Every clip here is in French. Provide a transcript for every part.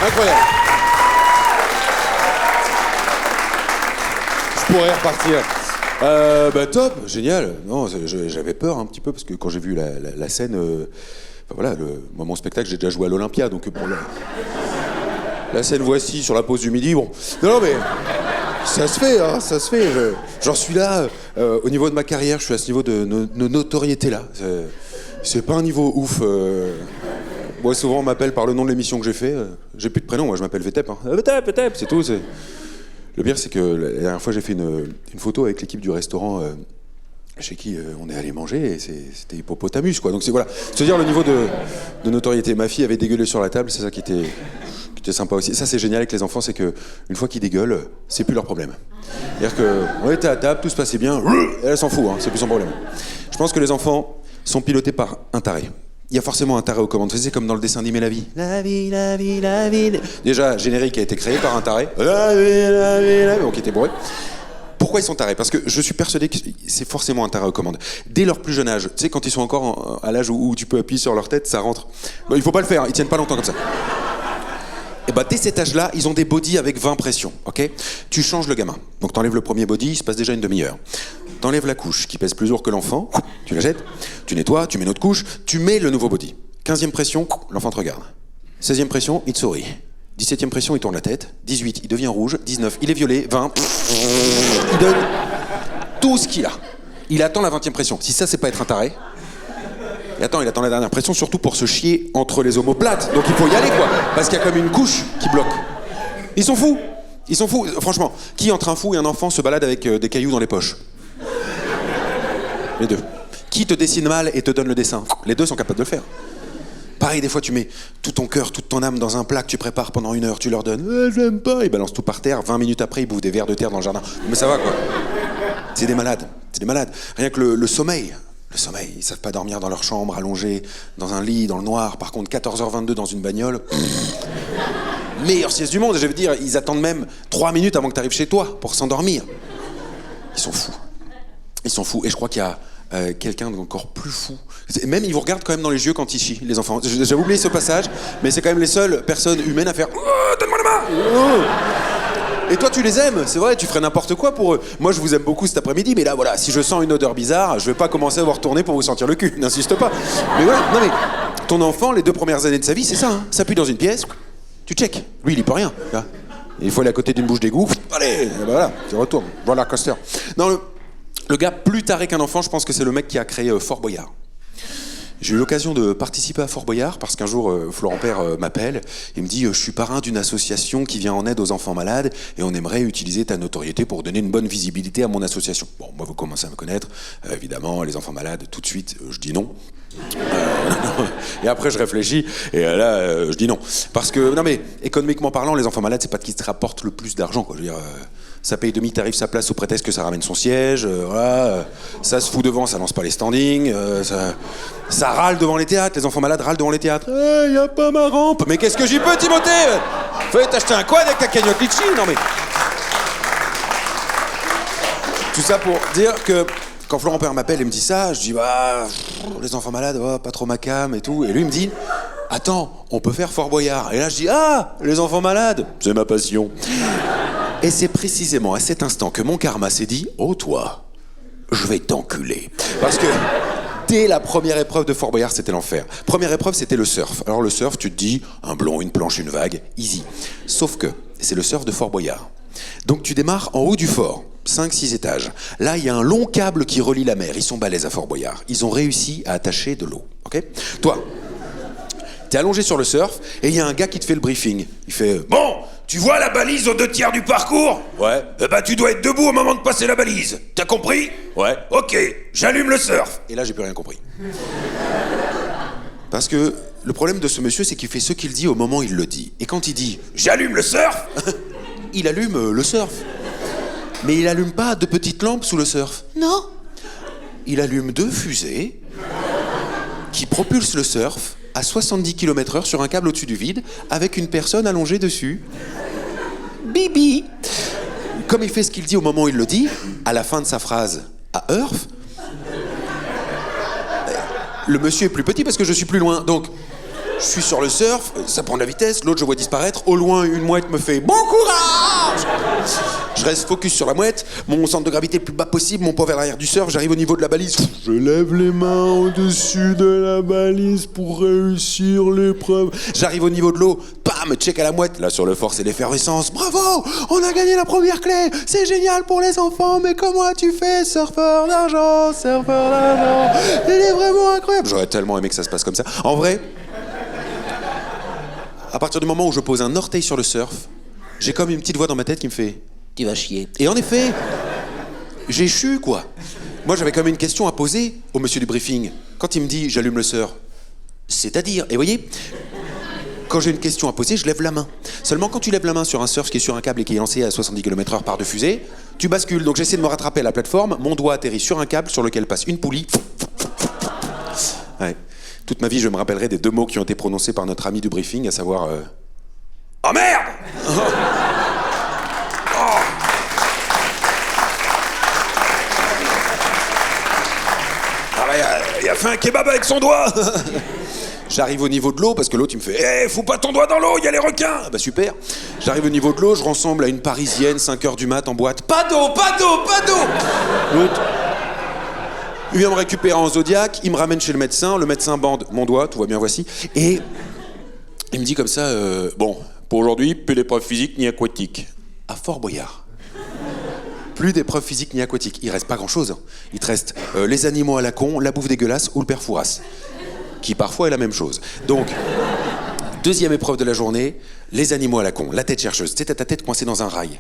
Incroyable. Je pourrais repartir. Top, génial. Non, j'avais peur un petit peu parce que quand j'ai vu la scène, moi, mon spectacle, j'ai déjà joué à l'Olympia, donc pour la scène voici sur la pause du midi, bon. Non, mais ça se fait, hein, ça se fait. J'en suis là, au niveau de ma carrière, je suis à ce niveau de notoriété là. C'est pas un niveau ouf. Moi, souvent, on m'appelle par le nom de l'émission que j'ai fait. J'ai plus de prénom, moi, je m'appelle VTEP. Hein. VTEP, c'est tout. Le pire, c'est que la dernière fois, j'ai fait une photo avec l'équipe du restaurant chez qui on est allé manger, et c'était Hippopotamus, quoi. Donc, voilà. C'est-à-dire le niveau de notoriété. Ma fille avait dégueulé sur la table, c'est ça qui était sympa aussi. Ça, c'est génial avec les enfants, c'est qu'une fois qu'ils dégueulent, c'est plus leur problème. C'est-à-dire qu'on était à table, tout se passait bien, et elle s'en fout, hein, c'est plus son problème. Je pense que les enfants sont pilotés par un taré. Il y a forcément un taré aux commandes. C'est comme dans le dessin animé La Vie. La vie, la vie, la vie. Déjà, générique a été créé par un taré. La vie, la vie, la vie. Donc, il était bourré. Pourquoi ils sont tarés? Parce que je suis persuadé que c'est forcément un taré aux commandes. Dès leur plus jeune âge, tu sais, quand ils sont encore à l'âge où tu peux appuyer sur leur tête, ça rentre. Il faut pas le faire, ils tiennent pas longtemps comme ça. Et dès cet âge-là, ils ont des bodys avec 20 pressions, ok? Tu changes le gamin. Donc t'enlèves le premier body, il se passe déjà une demi-heure. T'enlèves la couche qui pèse plus lourd que l'enfant, tu la jettes, tu nettoies, tu mets une autre couche, tu mets le nouveau body. 15e pression, l'enfant te regarde. 16e pression, il te sourit. 17e pression, il tourne la tête. 18, il devient rouge. 19, il est violet. 20, il donne tout ce qu'il a. Il attend la 20e pression. Si ça, c'est pas être un taré. Et attends, il attend la dernière pression, surtout pour se chier entre les omoplates. Donc il faut y aller, quoi. Parce qu'il y a comme une couche qui bloque. Ils sont fous. Ils sont fous. Franchement, qui entre un fou et un enfant se balade avec des cailloux dans les poches? Les deux. Qui te dessine mal et te donne le dessin? Les deux sont capables de le faire. Pareil, des fois, tu mets tout ton cœur, toute ton âme dans un plat que tu prépares pendant 1 heure. Tu leur donnes « j'aime pas », ils balancent tout par terre. 20 minutes après, ils bouffent des vers de terre dans le jardin. Mais ça va, quoi. C'est des malades. C'est des malades. Rien que le sommeil. Le sommeil, ils savent pas dormir dans leur chambre, allongés, dans un lit, dans le noir. Par contre, 14h22 dans une bagnole. Meilleure sieste du monde. Je veux dire, ils attendent même 3 minutes avant que tu arrives chez toi pour s'endormir. Ils sont fous. Ils sont fous. Et je crois qu'il y a quelqu'un d'encore plus fou. Même ils vous regardent quand même dans les yeux quand ils chient, les enfants. J'avais oublié ce passage, mais c'est quand même les seules personnes humaines à faire « donne-moi la main !» Et toi, tu les aimes, c'est vrai, tu ferais n'importe quoi pour eux. Moi, je vous aime beaucoup cet après-midi, mais là, voilà, si je sens une odeur bizarre, je vais pas commencer à vous retourner pour vous sentir le cul, n'insiste pas. Mais voilà, non mais, ton enfant, les 2 premières années de sa vie, c'est ça, hein. S'appuie dans une pièce, tu check. Lui, il y peut rien. Là. Il faut aller à côté d'une bouche d'égout, allez, voilà, tu retournes. Voilà, Coster. Non, le gars plus taré qu'un enfant, je pense que c'est le mec qui a créé Fort Boyard. J'ai eu l'occasion de participer à Fort Boyard parce qu'un jour, Florent Père m'appelle. Il me dit « Je suis parrain d'une association qui vient en aide aux enfants malades et on aimerait utiliser ta notoriété pour donner une bonne visibilité à mon association. » Bon, moi, vous commencez à me connaître. Évidemment, les enfants malades, tout de suite, je dis non. Et après, je réfléchis et là, je dis non. Parce que, non mais, économiquement parlant, les enfants malades, c'est pas ce qui te rapporte le plus d'argent, quoi. Je veux dire... ça paye demi-tarif sa place au prétexte que ça ramène son siège, voilà, ça se fout devant, ça lance pas les standings, ça râle devant les théâtres, les enfants malades râlent devant les théâtres. Y a pas ma rampe. Mais qu'est-ce que j'y peux, Timothée? Fallait t'acheter un quad avec ta cagnotte litchi, non mais... Tout ça pour dire que quand Florent Père m'appelle et me dit ça, je dis les enfants malades, pas trop ma cam et tout, et lui il me dit attends, on peut faire Fort Boyard. Et là je dis les enfants malades, c'est ma passion. Et c'est précisément à cet instant que mon karma s'est dit « Oh toi, je vais t'enculer ». Parce que dès la première épreuve de Fort Boyard, c'était l'enfer. Première épreuve, c'était le surf. Alors le surf, tu te dis « un blond, une planche, une vague, easy ». Sauf que c'est le surf de Fort Boyard. Donc tu démarres en haut du fort, 5-6 étages. Là, il y a un long câble qui relie la mer. Ils sont balèzes à Fort Boyard. Ils ont réussi à attacher de l'eau. Ok ? Toi, t'es allongé sur le surf et il y a un gars qui te fait le briefing. Il fait « Bon !» Tu vois la balise aux 2 tiers du parcours? Ouais. Tu dois être debout au moment de passer la balise. T'as compris? Ouais. Ok, j'allume le surf. Et là, j'ai plus rien compris. Parce que le problème de ce monsieur, c'est qu'il fait ce qu'il dit au moment où il le dit. Et quand il dit « J'allume le surf », il allume le surf. Mais il allume pas 2 petites lampes sous le surf. Non. Il allume 2 fusées qui propulsent le surf à 70 km/h sur un câble au-dessus du vide, avec une personne allongée dessus. Bibi. Comme il fait ce qu'il dit au moment où il le dit, à la fin de sa phrase, à Earth, le monsieur est plus petit parce que je suis plus loin. Donc, Je suis sur le surf, ça prend de la vitesse, l'autre je vois disparaître, au loin une mouette me fait « Bon courage !» Je reste focus sur la mouette, mon centre de gravité le plus bas possible, mon poids vers l'arrière du surf, j'arrive au niveau de la balise, je lève les mains au-dessus de la balise pour réussir l'épreuve. J'arrive au niveau de l'eau, bam, check à la mouette, là sur le fort c'est l'effervescence, bravo, on a gagné la première clé, c'est génial pour les enfants, mais comment as-tu fait, surfeur d'argent, il est vraiment incroyable. J'aurais tellement aimé que ça se passe comme ça. En vrai, à partir du moment où je pose un orteil sur le surf, j'ai comme une petite voix dans ma tête qui me fait « Tu vas chier ». Et en effet, j'ai chu, quoi. Moi, j'avais quand même une question à poser au monsieur du briefing. Quand il me dit « J'allume le surf », c'est-à-dire, et vous voyez, quand j'ai une question à poser, je lève la main. Seulement, quand tu lèves la main sur un surf qui est sur un câble et qui est lancé à 70 km/h par deux fusées, tu bascules. Donc j'essaie de me rattraper à la plateforme, mon doigt atterrit sur un câble sur lequel passe une poulie. Ouais. Toute ma vie, je me rappellerai des deux mots qui ont été prononcés par notre ami du briefing, à savoir Oh merde oh. Ah bah, il a fait un kebab avec son doigt. J'arrive au niveau de l'eau, parce que l'autre il me fait fous pas ton doigt dans l'eau, il y a les requins. Bah super. J'arrive au niveau de l'eau, je ressemble à une Parisienne, 5h du mat en boîte. Pas d'eau, pas d'eau, pas d'eau. L'autre, il vient me récupérer en Zodiac, il me ramène chez le médecin bande mon doigt, tout va bien, voici. Et il me dit comme ça, bon, pour aujourd'hui, plus d'épreuves physiques ni aquatiques. À Fort Boyard. Plus d'épreuves physiques ni aquatiques. Il reste pas grand-chose. Il te reste les animaux à la con, la bouffe dégueulasse ou le père Fouras. Qui parfois est la même chose. Donc, deuxième épreuve de la journée, les animaux à la con, la tête chercheuse. Tu sais, t'as ta tête coincée dans un rail.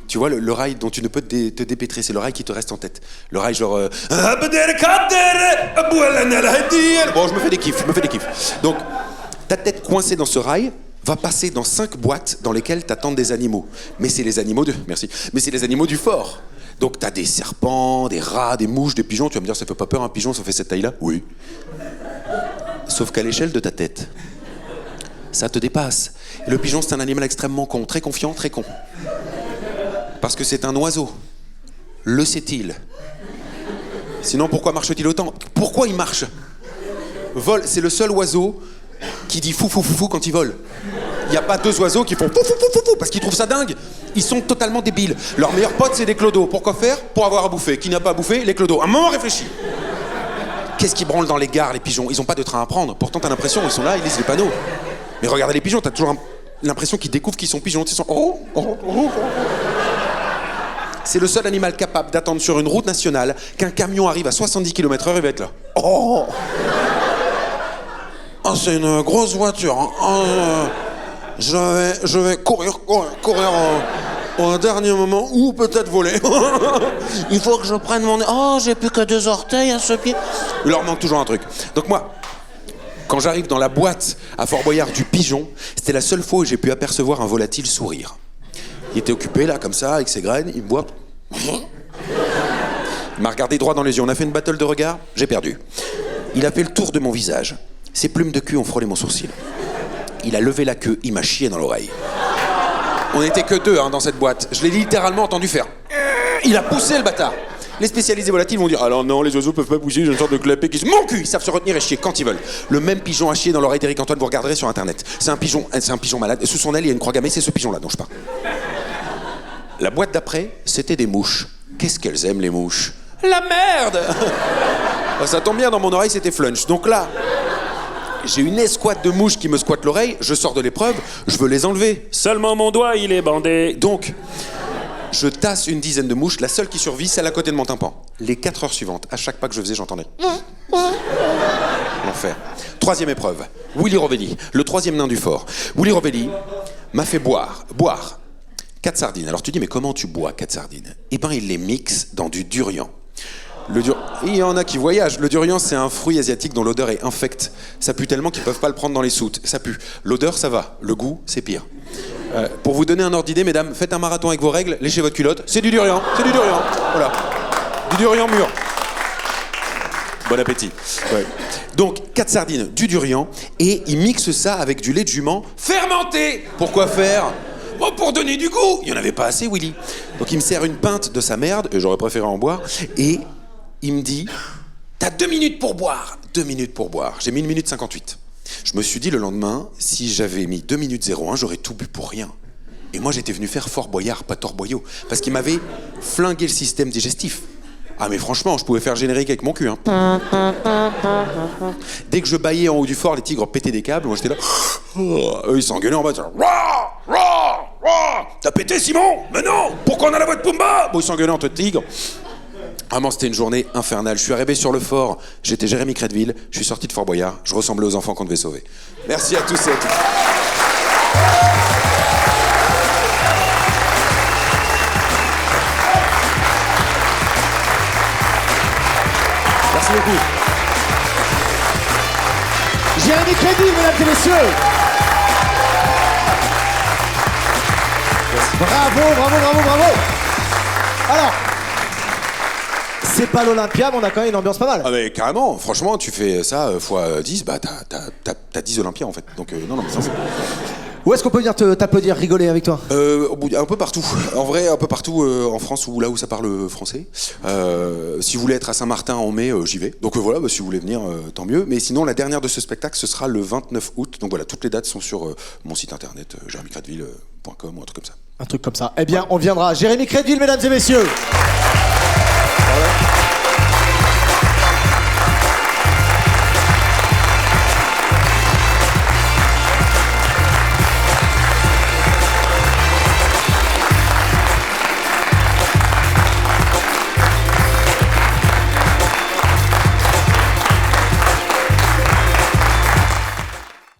Tu vois, le rail dont tu ne peux te dépêtrer, c'est le rail qui te reste en tête. Le rail genre... Bon, je me fais des kiffs. Donc, ta tête coincée dans ce rail va passer dans 5 boîtes dans lesquelles t'attendent des animaux. Mais c'est les animaux Mais c'est les animaux du fort. Donc t'as des serpents, des rats, des mouches, des pigeons. Tu vas me dire, ça fait pas peur un pigeon, ça fait cette taille-là? Oui. Sauf qu'à l'échelle de ta tête, ça te dépasse. Et le pigeon, c'est un animal extrêmement con, très confiant, très con. Parce que c'est un oiseau. Le sait-il? Sinon, pourquoi marche-t-il autant? Pourquoi il marche? Vole, c'est le seul oiseau qui dit fou, fou, fou, fou quand il vole. Il n'y a pas deux oiseaux qui font fou, fou, fou, fou, fou, parce qu'ils trouvent ça dingue. Ils sont totalement débiles. Leur meilleur pote, c'est des clodos. Pourquoi faire? Pour avoir à bouffer. Qui n'a pas à bouffer? Les clodos. Un moment, réfléchis. Qu'est-ce qu'ils branlent dans les gares, les pigeons? Ils n'ont pas de train à prendre. Pourtant, t'as l'impression, ils sont là, ils lisent les panneaux. Mais regardez les pigeons, t'as toujours l'impression qu'ils découvrent qu'ils sont pigeons. Ils sont... C'est le seul animal capable d'attendre sur une route nationale qu'un camion arrive à 70 km/h et va être là. Oh, c'est une grosse voiture. Hein. Je vais courir au dernier moment ou peut-être voler. Il faut que je prenne mon... Oh, j'ai plus que 2 orteils à ce pied. Il leur manque toujours un truc. Donc moi, quand j'arrive dans la boîte à Fort Boyard du pigeon, c'était la seule fois où j'ai pu apercevoir un volatile sourire. Il était occupé là, comme ça, avec ses graines, il me voit. Il m'a regardé droit dans les yeux. On a fait une battle de regard, j'ai perdu. Il a fait le tour de mon visage. Ses plumes de cul ont frôlé mon sourcil. Il a levé la queue, il m'a chié dans l'oreille. On n'était que 2 dans cette boîte. Je l'ai littéralement entendu faire. Il a poussé le bâtard. Les spécialisés volatiles vont dire « Alors non, les oiseaux peuvent pas pousser, j'ai une sorte de clapet qui se... Mon cul !» Ils savent se retenir et chier quand ils veulent. Le même pigeon a chié dans l'oreille d'Éric Antoine, vous regarderez sur internet. C'est un pigeon malade. Sous son aile, il y a une croix gammée, c'est ce pigeon-là dont je parle. La boîte d'après, c'était des mouches. Qu'est-ce qu'elles aiment, les mouches? La merde. Ça tombe bien, dans mon oreille, c'était flunch. Donc là, j'ai une escouade de mouches qui me squattent l'oreille, je sors de l'épreuve, je veux les enlever. Seulement mon doigt, il est bandé. Donc, je tasse une dizaine de mouches, la seule qui survit, celle à côté de mon tympan. Les 4 heures suivantes, à chaque pas que je faisais, j'entendais. L'enfer. 3e épreuve, Willy Rovelli, le 3e nain du fort. Willy Rovelli m'a fait boire 4 sardines. Alors tu dis, mais comment tu bois 4 sardines? Eh ben, il les mixe dans du durian. Il y en a qui voyagent. Le durian, c'est un fruit asiatique dont l'odeur est infecte. Ça pue tellement qu'ils peuvent pas le prendre dans les soutes. Ça pue. L'odeur, ça va. Le goût, c'est pire. Pour vous donner un ordre d'idée, mesdames, faites un marathon avec vos règles, léchez votre culotte. C'est du durian. C'est du durian. Voilà. Du durian mûr. Bon appétit. Ouais. Donc, 4 sardines, du durian, et il mixe ça avec du lait de jument fermenté. Pourquoi faire? Oh, pour donner du goût. Il n'y en avait pas assez, Willy. Donc il me sert une pinte de sa merde, et j'aurais préféré en boire, et il me dit, t'as 2 minutes pour boire. 2 minutes pour boire. J'ai mis 1 minute 58. Je me suis dit le lendemain, si j'avais mis 2 minutes 01, j'aurais tout bu pour rien. Et moi, j'étais venu faire Fort Boyard, pas Torboyau, parce qu'il m'avait flingué le système digestif. Ah mais franchement, je pouvais faire générique avec mon cul. Hein. Dès que je bâillais en haut du fort, les tigres pétaient des câbles, moi j'étais là. Eux, ils s'engueulaient en bas. T'as pété, Simon? Mais non. Pourquoi on a la voix de Pumba? Bon, ils s'engueulaient entre tigres. Vraiment, c'était une journée infernale. Je suis arrivé sur le fort, j'étais Jérémy Crédville, je suis sorti de Fort Boyard, je ressemblais aux enfants qu'on devait sauver. Merci à tous et à toutes. Merci beaucoup. Jérémy Crédville, mesdames et messieurs. Bravo. Alors, c'est pas l'Olympia, mais on a quand même une ambiance pas mal. Ah mais carrément, franchement, tu fais ça fois 10, bah t'as 10 Olympias en fait. Donc non, mais ça c'est... Où est-ce qu'on peut venir t'applaudir, rigoler avec toi? Un peu partout. En vrai, un peu partout en France, ou là où ça parle français. Si vous voulez être à Saint-Martin en mai, j'y vais. Donc voilà, si vous voulez venir, tant mieux. Mais sinon, la dernière de ce spectacle, ce sera le 29 août. Donc voilà, toutes les dates sont sur mon site internet, jeremycrédville.com ou un truc comme ça. Un truc comme ça. Eh bien, on viendra. Jérémy Crédville, mesdames et messieurs. Voilà.